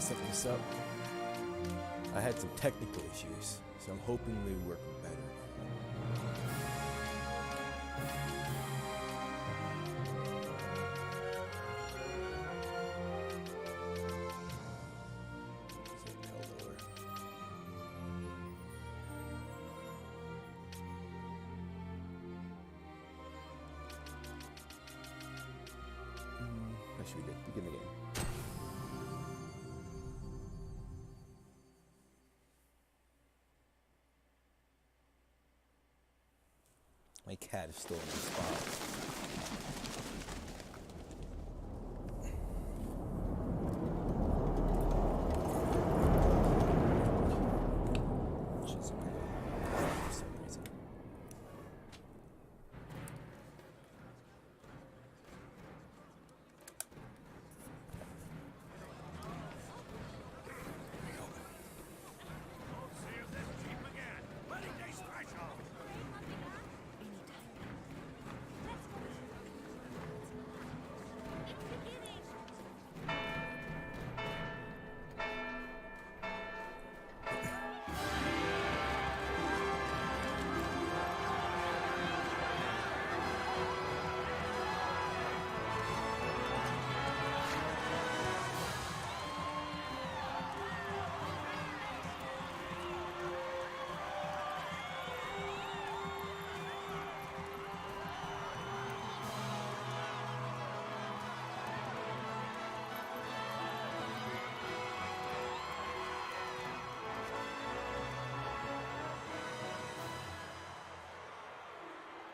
set this up. I had some technical issues, so I'm hoping they work better. That should be good. Begin the game. My cat is still in the spot. She's okay for some reason.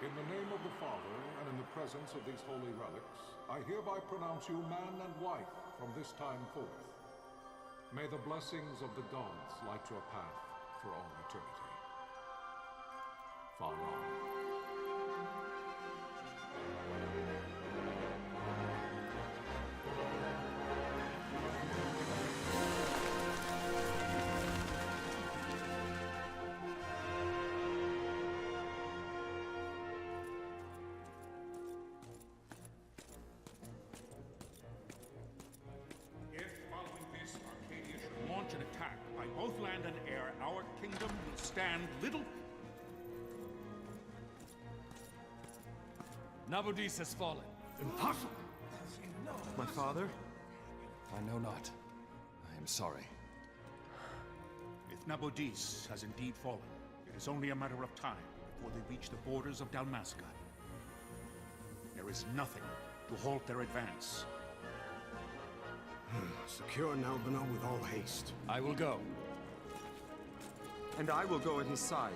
In the name of the Father, and in the presence of these holy relics, I hereby pronounce you man and wife from this time forth. May the blessings of the gods light your path for all eternity. Far on. An attack by both land and air, our kingdom will stand little. Nabudis has fallen. Impossible! My father? I know not. I am sorry. If Nabudis has indeed fallen, it is only a matter of time before they reach the borders of Dalmasca. There is nothing to halt their advance. Secure Nalbina with all haste. I will go. And I will go at his side.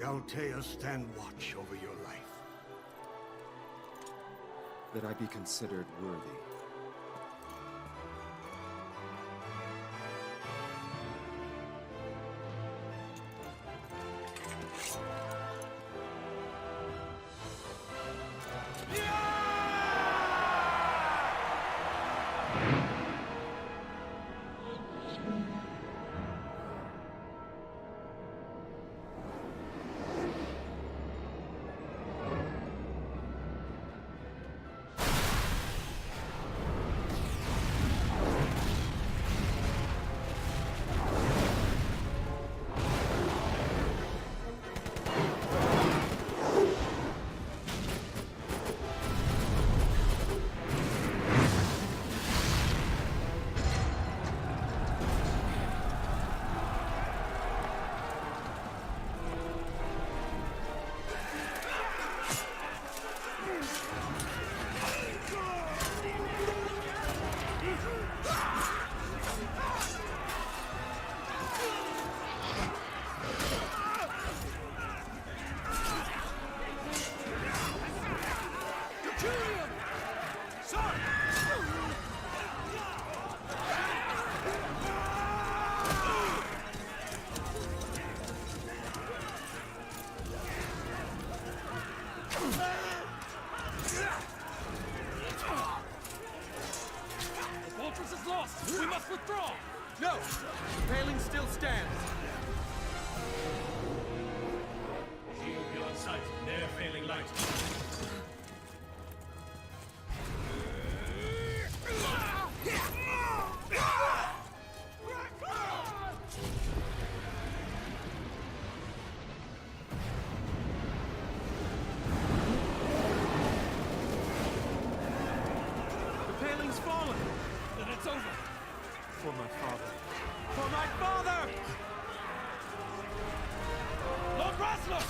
Galtea, stand watch over your life. That I be considered worthy. withdraw! No! The paling still stands. Shield beyond sight, near failing light. The paling's fallen. Then it's over. For my father. For my father! Lord Rasler!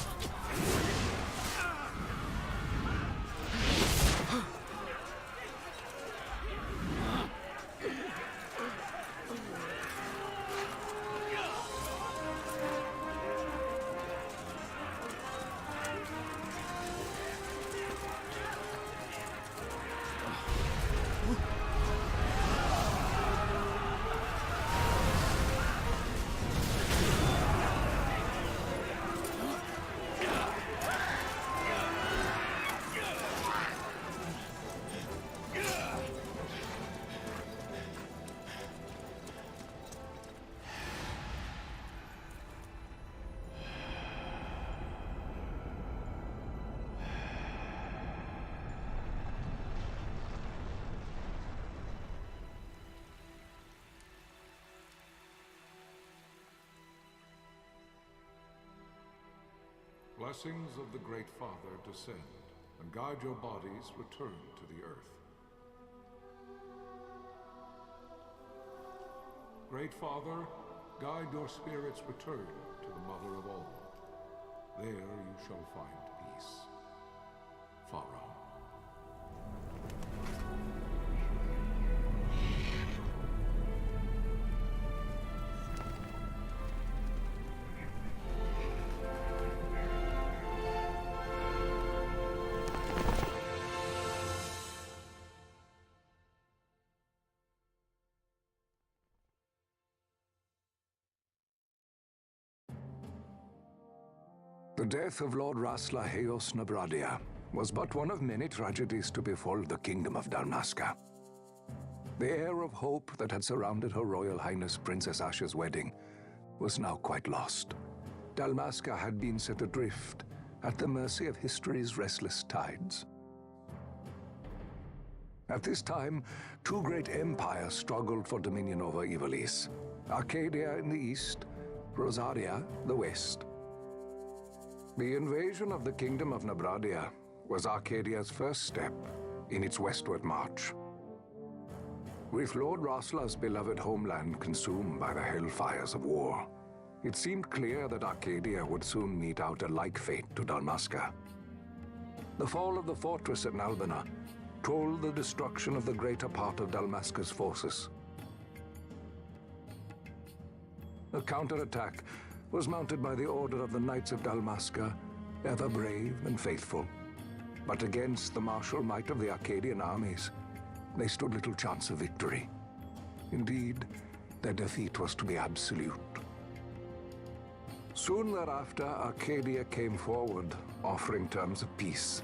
Blessings of the Great Father descend, and guide your bodies return to the earth. Great Father, guide your spirits return to the Mother of all. There you shall find peace. Pharaoh. The death of Lord Rasla Heos Nabradia was but one of many tragedies to befall the Kingdom of Dalmasca. The air of hope that had surrounded Her Royal Highness Princess Asha's wedding was now quite lost. Dalmasca had been set adrift at the mercy of history's restless tides. At this time, two great empires struggled for dominion over Ivalice: Arcadia in the east, Rosaria the west. The invasion of the Kingdom of Nabradia was Arcadia's first step in its westward march. With Lord Rasla's beloved homeland consumed by the hellfires of war, it seemed clear that Arcadia would soon mete out a like fate to Dalmasca. The fall of the fortress at Nalbina told the destruction of the greater part of Dalmasca's forces. A counterattack was mounted by the order of the Knights of Dalmasca, ever brave and faithful. But against the martial might of the Arcadian armies, they stood little chance of victory. Indeed, their defeat was to be absolute. Soon thereafter, Arcadia came forward, offering terms of peace,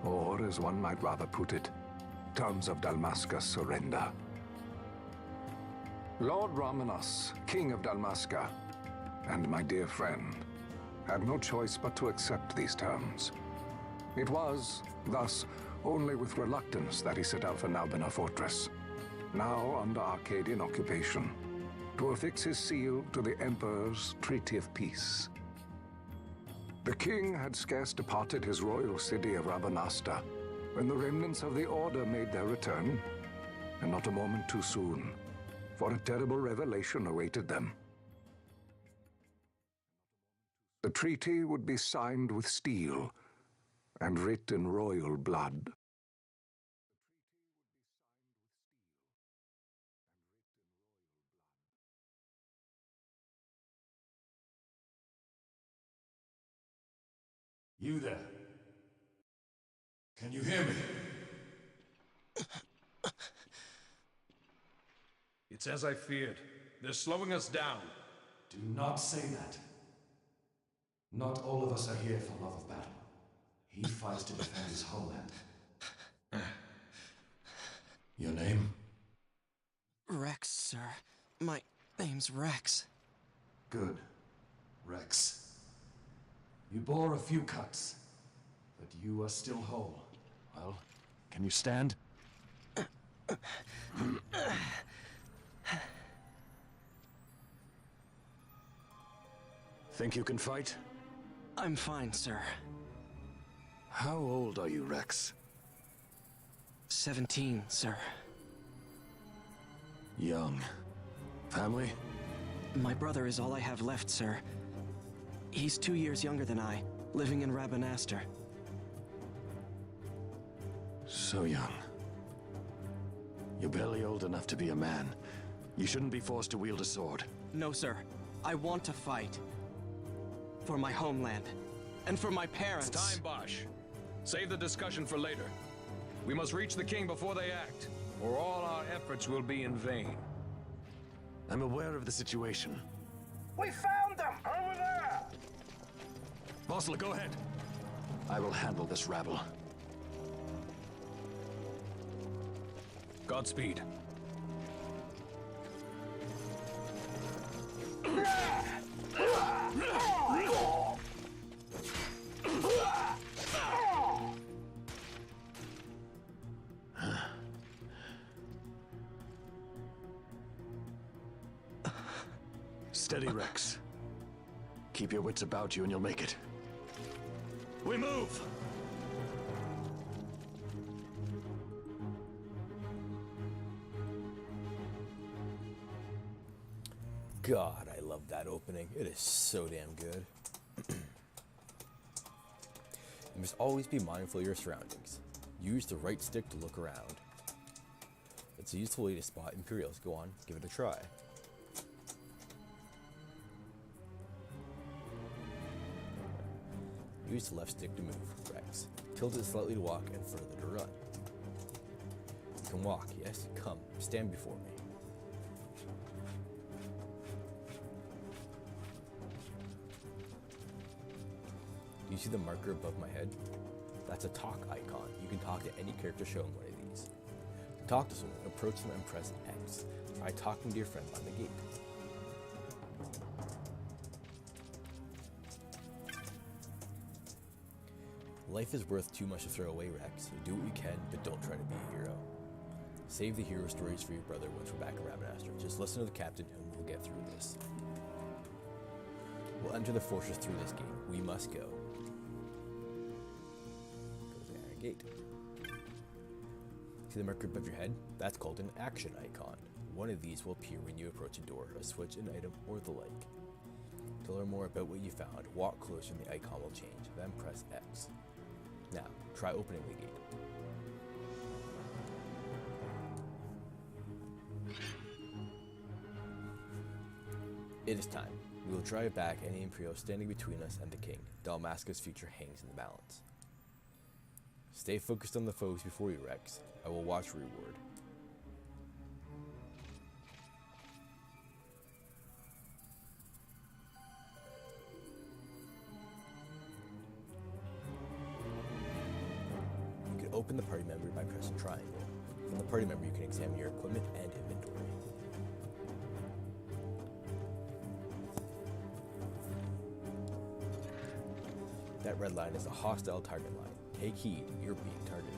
or, as one might rather put it, terms of Dalmasca's surrender. Lord Ramenas, King of Dalmasca, and my dear friend, had no choice but to accept these terms. It was, thus, only with reluctance that he set out for Nalbina Fortress, now under Arcadian occupation, to affix his seal to the Emperor's Treaty of Peace. The king had scarce departed his royal city of Rabanasta when the remnants of the Order made their return, and not a moment too soon, for a terrible revelation awaited them. The treaty would be signed with steel and writ in royal blood. You there? Can you hear me? It's as I feared. They're slowing us down. Do not say that. Not all of us are here for love of battle. He fights to defend his homeland. Your name? Rex, sir. My name's Rex. Good. Rex. You bore a few cuts, but you are still whole. Well, can you stand? Think you can fight? I'm fine, sir. How old are you, Rex? 17, sir. Young. Family? My brother is all I have left, sir. He's 2 years younger than I, living in Rabanastre. So young. You're barely old enough to be a man. You shouldn't be forced to wield a sword. No, sir. I want to fight. For my homeland. And for my parents. It's time, Bosch. Save the discussion for later. We must reach the king before they act, or all our efforts will be in vain. I'm aware of the situation. We found them! Over there! Vossler, go ahead. I will handle this rabble. Godspeed. Steady, Rex. Keep your wits about you and you'll make it. We move! God, I love that opening. It is so damn good. You must always be mindful of your surroundings. Use the right stick to look around. It's a useful way to spot Imperials. Go on, give it a try. Use the left stick to move, Rex. Tilt it slightly to walk and further to run. You can walk, yes? Come, stand before me. Do you see the marker above my head? That's a talk icon. You can talk to any character shown one of these. To talk to someone, approach them and press X. Try talking to your friend by the gate. Life is worth too much to throw away, Rex. Do what you can, but don't try to be a hero. Save the hero stories for your brother once we're back in Rabanastre. Just listen to the captain and we'll get through this. We'll enter the fortress through this gate. We must go. Go to the iron gate. See the marker above your head? That's called an action icon. One of these will appear when you approach a door, a switch, an item, or the like. To learn more about what you found, walk closer and the icon will change. Then press X. Now, try opening the gate. It is time. We will drive back any Imperial standing between us and the king. Dalmasca's future hangs in the balance. Stay focused on the foes before you, Rex. I will watch reward. You can open the party member by pressing triangle. From the party member, you can examine your equipment and inventory. That red line is a hostile target line. Take heed, you're being targeted.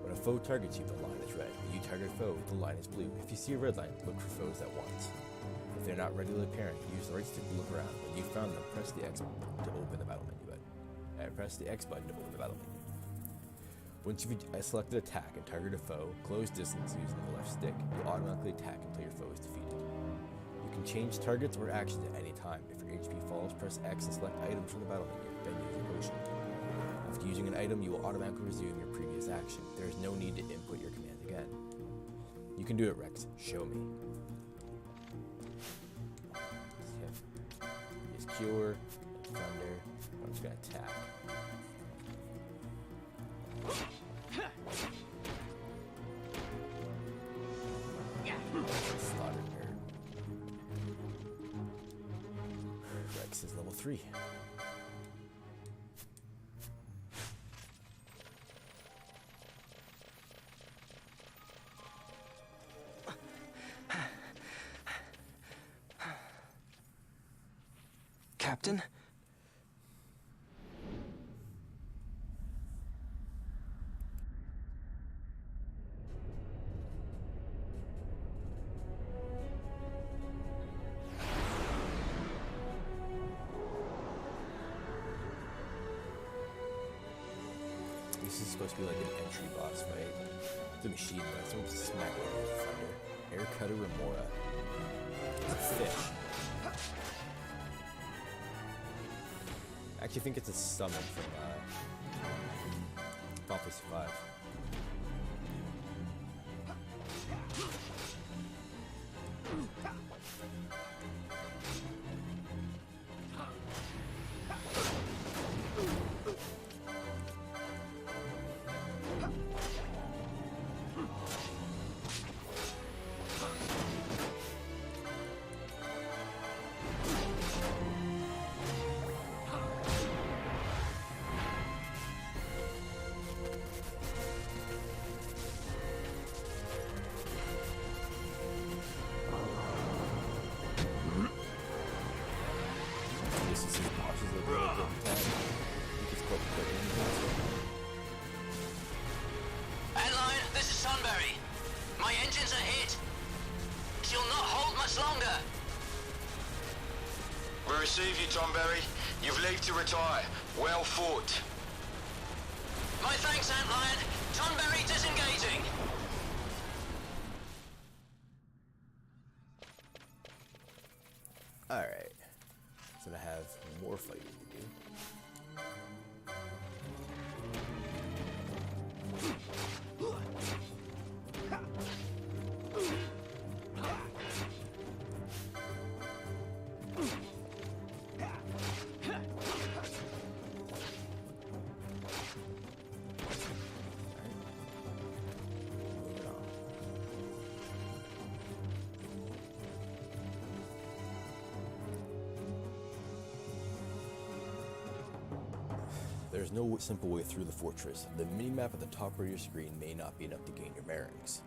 When a foe targets you, the line is red. When you target a foe, the line is blue. If you see a red line, look for foes at once. If they're not readily apparent, use the right stick to look around. When you've found them, press the X button to open the battle menu button. Press the X button to open the battle menu. Once you've selected attack and target a foe, close distance using the left stick, you'll automatically attack until your foe is defeated. You can change targets or actions at any time. If your HP falls, press X and select items from the battle menu, then use your potion. After using an item, you will automatically resume your previous action. There is no need to input your command again. You can do it, Rex. Show me. Use Cure, Thunder. I'm just gonna attack. Slaughter nerd. Rex is level 3. Captain? This is supposed to be like an entry boss fight. It's a machine gun, someone smack it with thunder. Air cutter remora. It's a fish. I actually think it's a summon from Final Fantasy V. Antlion, this is Sunbury. My engines are hit. She'll not hold much longer. We receive you, Tonberry. You've leave to retire. Well fought. My thanks, Antlion. Tonberry disengaging. Alright. So I have more fighting to do. There's no simple way through the fortress. The minimap at the top of your screen may not be enough to gain your bearings.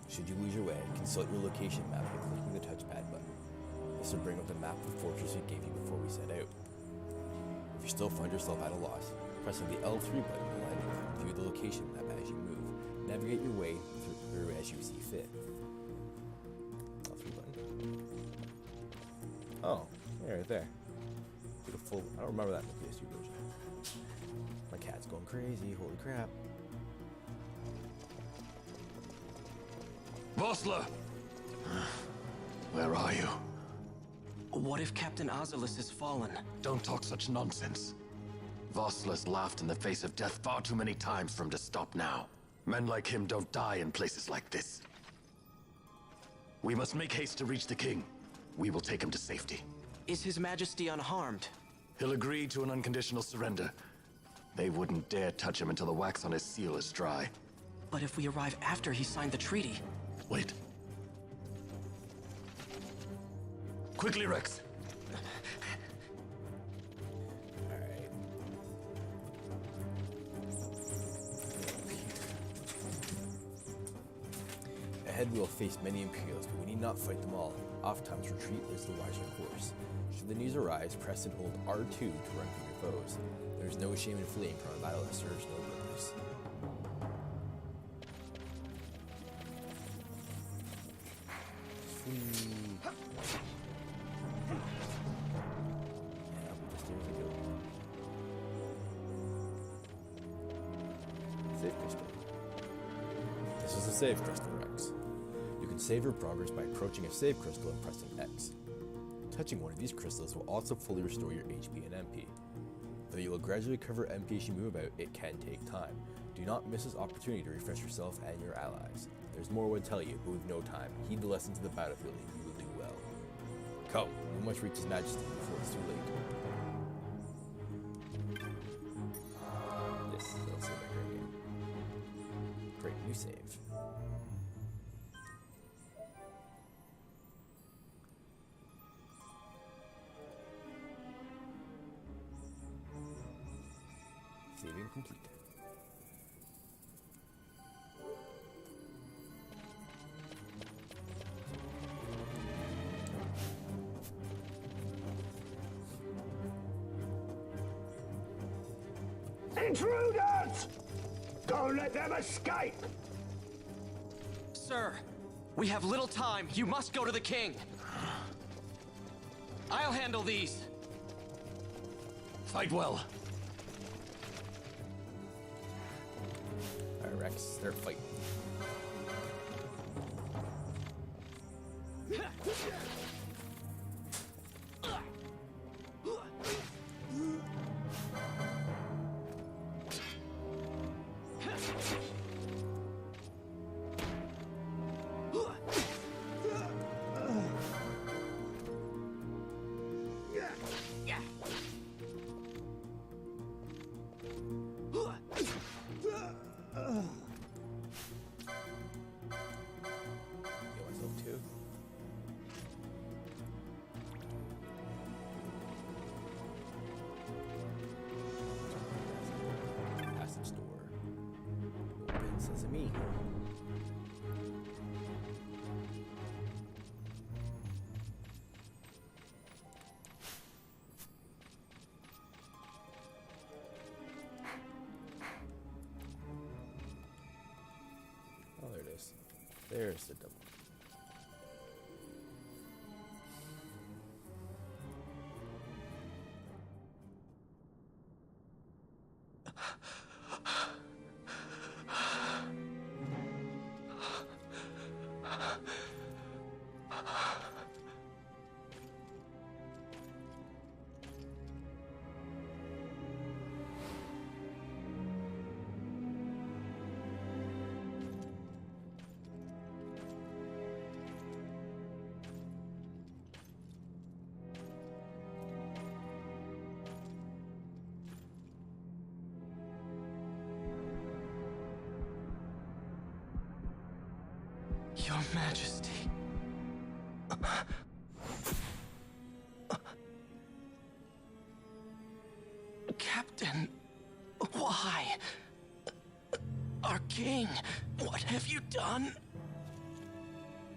Should you lose your way, consult your location map by clicking the touchpad button. This will bring up the map of the fortress we gave you before we set out. If you still find yourself at a loss, pressing the L3 button will allow you to view the location map as you move. Navigate your way through as you see fit. L3 button. Oh, yeah, right there. Beautiful. I don't remember that in the PS2 version. My cat's going crazy, holy crap. Vossler! Where are you? What if Captain Azulis has fallen? Don't talk such nonsense. Vossler's laughed in the face of death far too many times for him to stop now. Men like him don't die in places like this. We must make haste to reach the king. We will take him to safety. Is His Majesty unharmed? He'll agree to an unconditional surrender. They wouldn't dare touch him until the wax on his seal is dry. But if we arrive after he signed the treaty... Wait. Quickly, Rex. Alright. Ahead we will face many Imperials, but we need not fight them all. Oftentimes retreat is the wiser course. Should the news arise, press and hold R2 to run from your foes. There is no shame in fleeing from a battle that serves no purpose. Flee. Yeah, up the stairs we go. Save crystal. This is a save crystal, Rex. You can save your progress by approaching a save crystal and pressing X. Touching one of these crystals will also fully restore your HP and MP. Though you will gradually recover MP as you move about, it can take time. Do not miss this opportunity to refresh yourself and your allies. There's more I would tell you, but with no time. Heed the lessons of the battlefield and you will do well. Come, we must reach His Majesty before it's too late. Yes, that'll save my great game. Great, new save. Saving complete. Intruders! Don't let them escape! Sir, we have little time. You must go to the king. I'll handle these. Fight well. Alright, Rex, start fighting. Sesame. Oh, there it is. There's the double. Your Majesty. Captain, why? Our king, what have you done?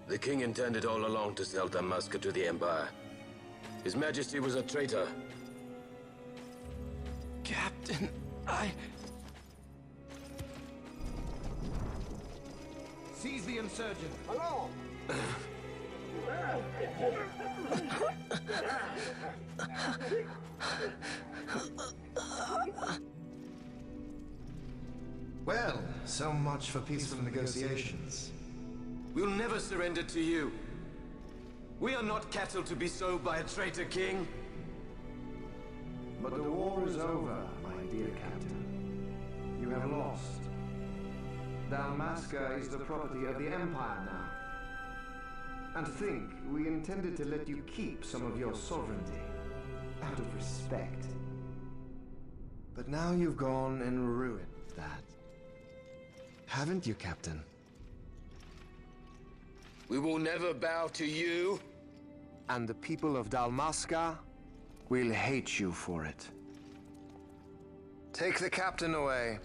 The king intended all along to sell Damaska to the Empire. His Majesty was a traitor. Captain, Seize the insurgent. Along! Well, so much for peaceful negotiations. We'll never surrender to you. We are not cattle to be sold by a traitor king. But the war is over, my dear Captain. You have lost. Dalmasca is the property of the Empire now. And think, we intended to let you keep some of your sovereignty, out of respect. But now you've gone and ruined that. Haven't you, Captain? We will never bow to you. And the people of Dalmasca will hate you for it. Take the captain away.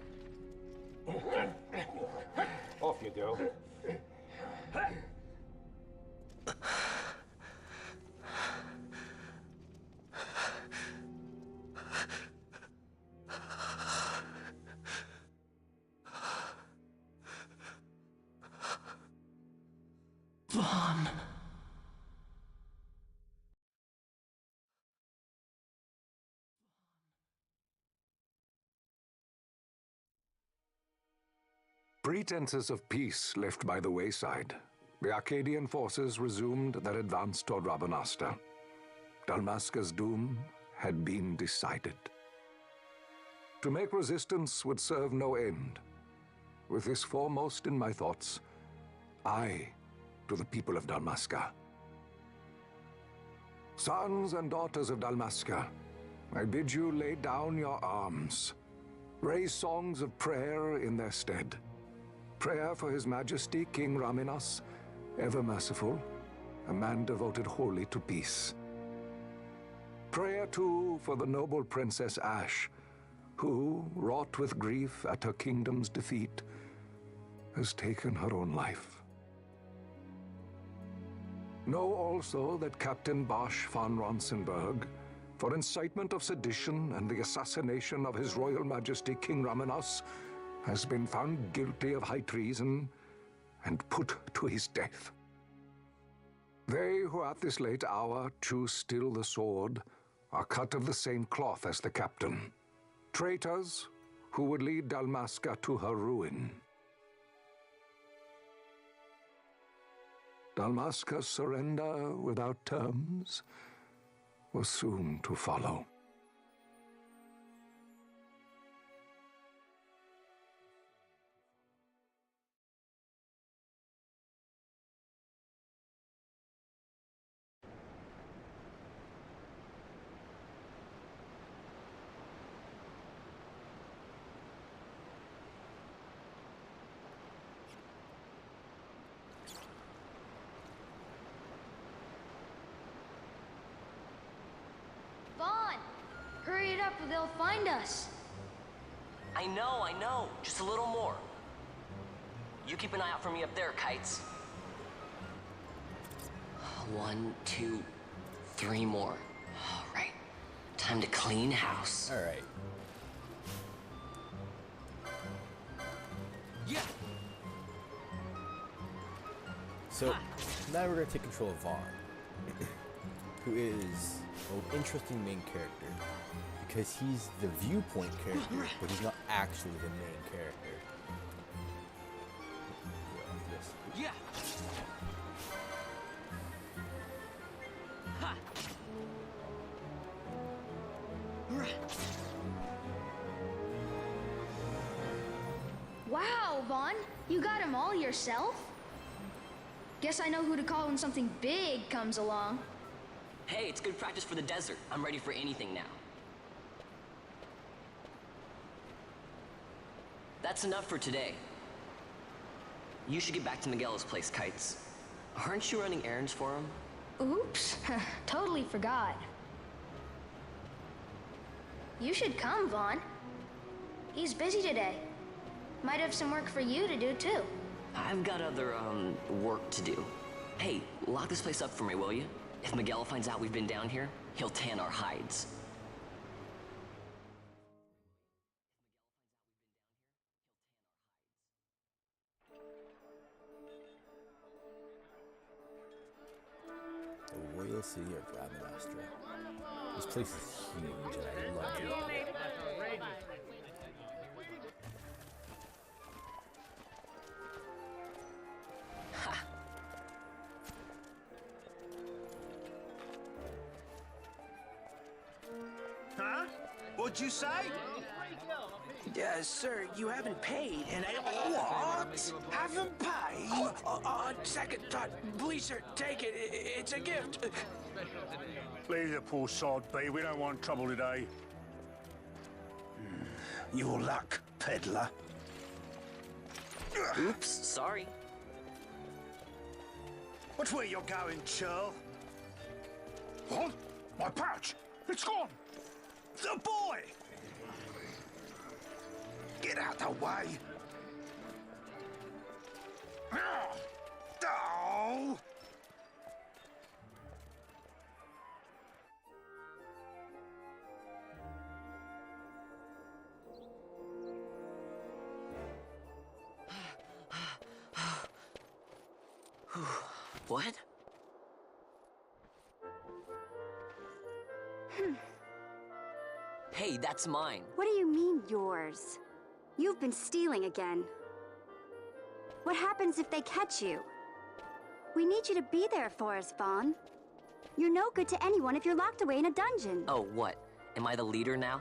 Off you go. Vaughn. Pretenses of peace left by the wayside, the Arcadian forces resumed their advance toward Rabanasta. Dalmasca's doom had been decided. To make resistance would serve no end. With this foremost in my thoughts, I to the people of Dalmasca. Sons and daughters of Dalmasca, I bid you lay down your arms. Raise songs of prayer in their stead. Prayer for His Majesty King Raminas, ever merciful, a man devoted wholly to peace. Prayer, too, for the noble Princess Ash, who, wrought with grief at her kingdom's defeat, has taken her own life. Know also that Captain Bosch von Ronsenberg, for incitement of sedition and the assassination of His Royal Majesty King Ramenos, has been found guilty of high treason and put to his death. They who at this late hour choose still the sword are cut of the same cloth as the captain, traitors who would lead Dalmasca to her ruin. Dalmasca's surrender without terms was soon to follow. Hurry it up or they'll find us. I know. Just a little more. You keep an eye out for me up there, Kites. 1, 2, 3 more. All right. Time to clean house. All right. Yeah. So now we're gonna take control of Vaughn, who is an interesting main character because he's the viewpoint character, but he's not actually the main character. Yeah. Ha. Wow, Vaughn, you got him all yourself? Guess I know who to call when something big comes along. Hey, it's good practice for the desert. I'm ready for anything now. That's enough for today. You should get back to Miguel's place, Kites. Aren't you running errands for him? Oops, totally forgot. You should come, Vaughn. He's busy today. Might have some work for you to do, too. I've got other, work to do. Hey, lock this place up for me, will you? If Miguel finds out we've been down here, he'll tan our hides. The Royal City of Rabanastra. This place is huge and I love it. Huh? What'd you say? Sir, you haven't paid, and I... What? Haven't paid? On second thought, please, sir, take it. It's a gift. Leave the poor sod be. We don't want trouble today. Your luck, peddler. Oops, sorry. Watch where you're going, churl. What? My pouch! It's gone! The boy! Get out the way! Oh! What? Hey, that's mine. What do you mean, yours? You've been stealing again. What happens if they catch you? We need you to be there for us, Vaughn. You're no good to anyone if you're locked away in a dungeon. Oh, what? Am I the leader now?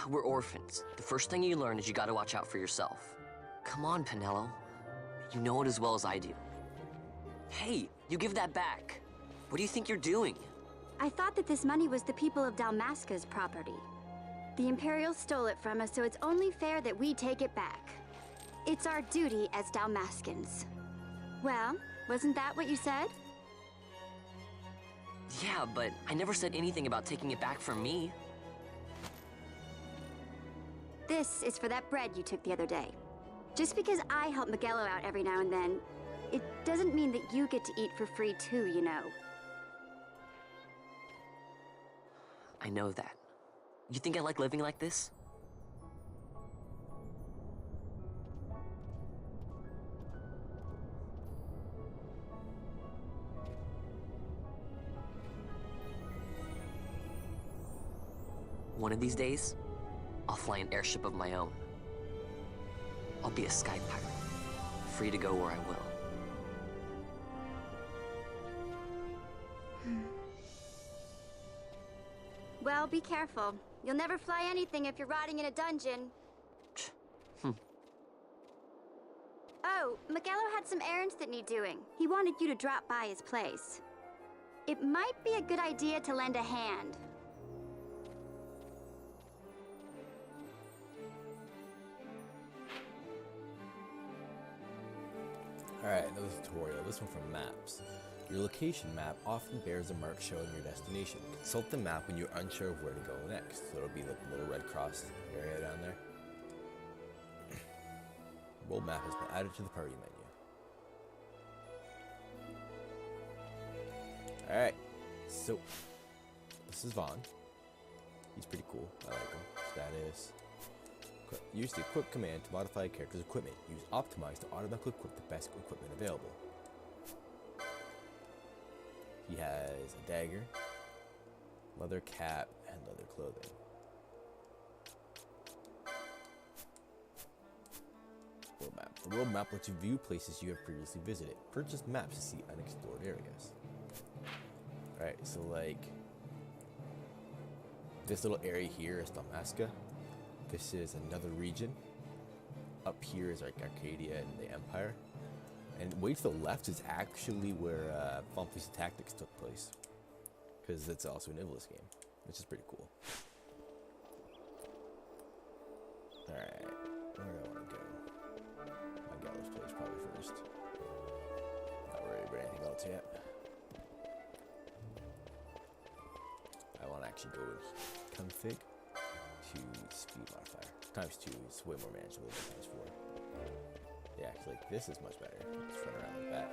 We're orphans. The first thing you learn is you gotta watch out for yourself. Come on, Pinello. You know it as well as I do. Hey, you give that back. What do you think you're doing? I thought that this money was the people of Dalmasca's property. The Imperials stole it from us, so it's only fair that we take it back. It's our duty as Dalmascans. Well, wasn't that what you said? Yeah, but I never said anything about taking it back from me. This is for that bread you took the other day. Just because I help Miguelo out every now and then, it doesn't mean that you get to eat for free too, you know. I know that. You think I like living like this? One of these days, I'll fly an airship of my own. I'll be a sky pirate, free to go where I will. Well, be careful. You'll never fly anything if you're rotting in a dungeon. Oh, Miguelo had some errands that need doing. He wanted you to drop by his place. It might be a good idea to lend a hand. Alright, another tutorial, this one from Maps. Your location map often bears a mark showing your destination. Consult the map when you're unsure of where to go next. So it'll be the little red cross area down there. World map has been added to the party menu. Alright, so this is Vaughn. He's pretty cool, I like him. Status. Use the equip command to modify a character's equipment. Use optimize to automatically equip the best equipment available. He has a dagger, leather cap, and leather clothing. World map. The world map lets you view places you have previously visited. Purchase maps to see unexplored areas. Alright, so like this little area here is Dalmasca. This is another region. Up here is like Arcadia and the Empire. And way to the left is actually where Final Fantasy Tactics took place. Because it's also an Ivalice game, which is pretty cool. Alright, where do I want to go? Miguelo's place probably first. Not worried about anything else yet. I want to actually go with config to speed modifier. ×2 is way more manageable than ×4. Yeah, actually, this is much better. Let's run around like that.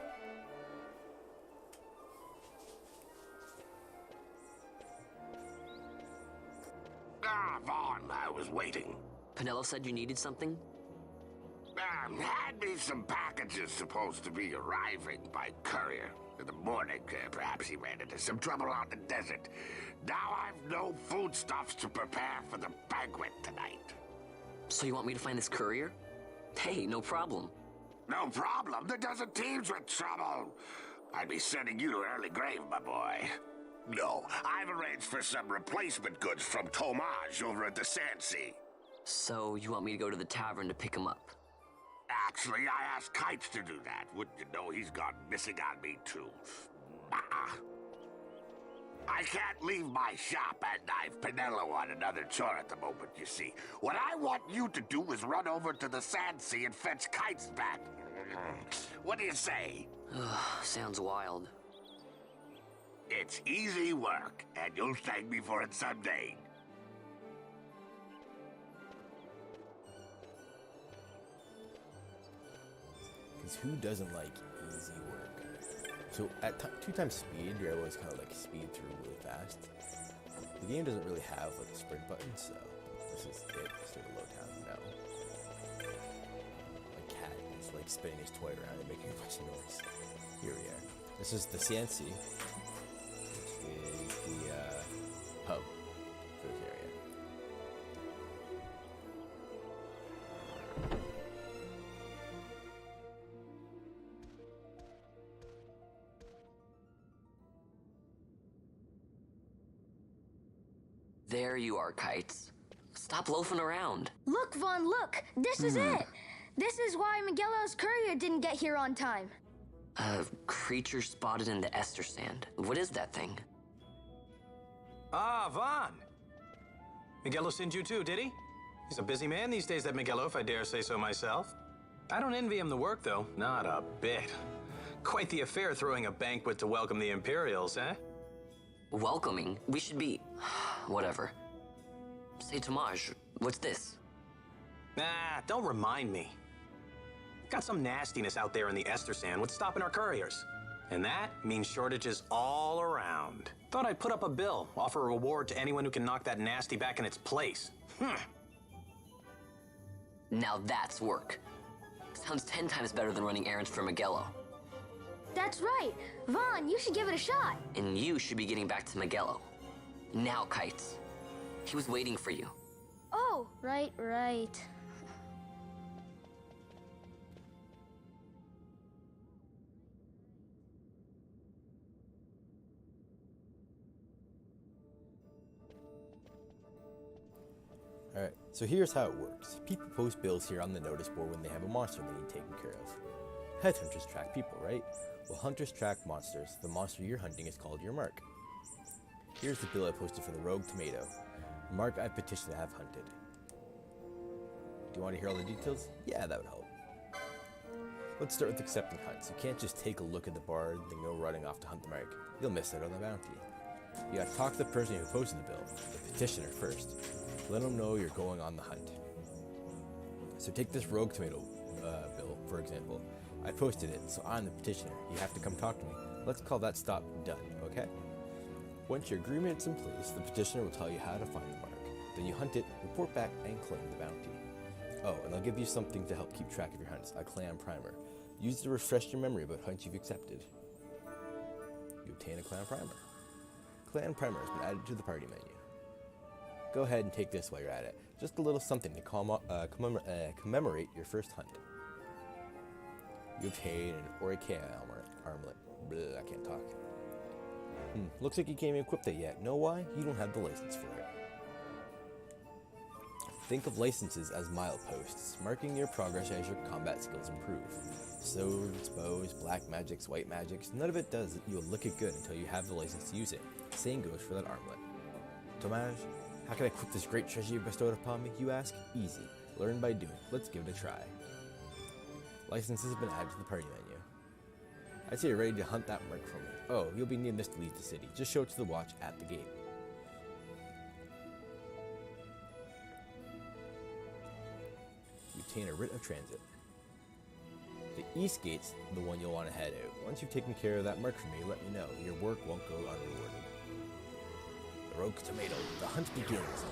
Ah, Vaughn, I was waiting. Penelo said you needed something? Had me some packages supposed to be arriving by courier. In the morning, perhaps he ran into some trouble out in the desert. Now I've no foodstuffs to prepare for the banquet tonight. So you want me to find this courier? Hey, no problem. No problem. The desert teems with trouble. I'd be sending you to an early grave, my boy. No, I've arranged for some replacement goods from Tomage over at the Sandsea. So you want me to go to the tavern to pick him up? Actually, I asked Kites to do that. Wouldn't you know he's gone missing on me, too? I can't leave my shop, and I've Penelo on another chore at the moment, you see. What I want you to do is run over to the Sandsea and fetch Kites back. What do you say? Sounds wild. It's easy work, and you'll thank me for it someday. Because who doesn't like easy work? So at 2x speed, you're able to kind of like speed through really fast. The game doesn't really have like a sprint button, so this is it. Just a low down. No. My cat is like spinning his toy around and making a bunch of noise. Here we are. This is the Sandsea, which is the hub for this area. There you are, Kites. Stop loafing around. Look, Vaughn, look! This is it! This is why Miguelo's courier didn't get here on time. A creature spotted in the Ester Sand. What is that thing? Ah, Vaughn! Miguelo sent you too, did he? He's a busy man these days, that Miguelo, if I dare say so myself. I don't envy him the work, though. Not a bit. Quite the affair throwing a banquet to welcome the Imperials, eh? Welcoming? We should be... whatever. Say, Tomage, what's this? Nah, don't remind me. Got some nastiness out there in the Ester Sand. What's stopping our couriers? And that means shortages all around. Thought I'd put up a bill, offer a reward to anyone who can knock that nasty back in its place. Now that's work. Sounds 10 times better than running errands for Miguelo. That's right. Vaughn, you should give it a shot. And you should be getting back to Miguelo. Now, Kites. He was waiting for you. Oh, right. Alright, so here's how it works. People post bills here on the notice board when they have a monster they need taken care of. Headhunters track people, right? Well, hunters track monsters. The monster you're hunting is called your mark. Here's the bill I posted for the rogue tomato. The mark I petitioned to have hunted. Do you want to hear all the details? Yeah, that would help. Let's start with accepting hunts. You can't just take a look at the bar and then go running off to hunt the mark. You'll miss out on the bounty. You gotta talk to the person who posted the bill, the petitioner, first. Let them know you're going on the hunt. So take this rogue tomato bill, for example. I posted it, so I'm the petitioner. You have to come talk to me. Let's call that stop done, okay? Once your agreement's in place, the petitioner will tell you how to find the mark. Then you hunt it, report back, and claim the bounty. Oh, and I'll give you something to help keep track of your hunts, a clan primer. Use it to refresh your memory about hunts you've accepted. You obtain a clan primer. Clan primer has been added to the party menu. Go ahead and take this while you're at it. Just a little something to commemorate your first hunt. You obtain an Oricea armlet. Blah, I can't talk. Looks like you can't even equip that yet. Know why? You don't have the license for it. Think of licenses as mileposts, marking your progress as your combat skills improve. Swords, bows, black magics, white magics, none of it does you'll look it good until you have the license to use it. Same goes for that armlet. Tomage, how can I equip this great treasure you bestowed upon me, you ask? Easy. Learn by doing. Let's give it a try. Licenses have been added to the party menu. I'd say you're ready to hunt that mark for me. Oh, you'll be needing this to leave the city. Just show it to the watch at the gate. You obtain a writ of transit. The east gate's the one you'll want to head out. Once you've taken care of that mark for me, let me know. Your work won't go unrewarded. The rogue tomato. The hunt begins.